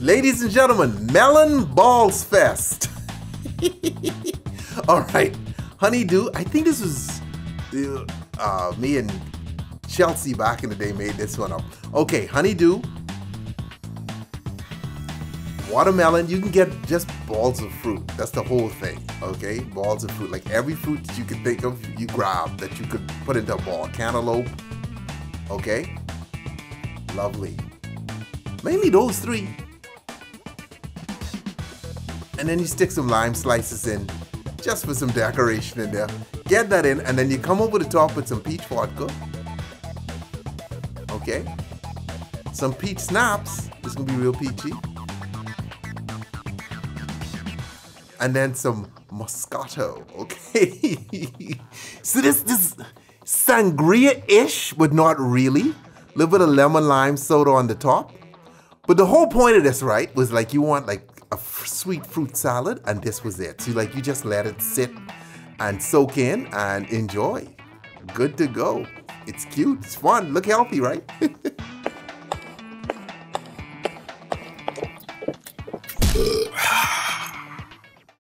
Ladies and gentlemen, Melon Ballsfest. All right, Honeydew. I think this was me and Chelsea back in the day made this one up. Okay, Honeydew, watermelon. You can get just balls of fruit. That's the whole thing. Okay, balls of fruit. Like every fruit that you could think of, you grab that you could put into a ball. Cantaloupe. Okay, lovely. Mainly those three. And then you stick some lime slices in just for some decoration in there. Get that in, and then you come over the top with some peach vodka. Okay. Some peach snaps. This is gonna be real peachy. And then some Moscato. Okay. So this sangria-ish, but not really. A little bit of lemon lime soda on the top. But the whole point of this, right, was like you want like a sweet fruit salad, and this was it. So like you just let it sit and soak in and enjoy. Good to go. It's cute, it's fun, look healthy, right?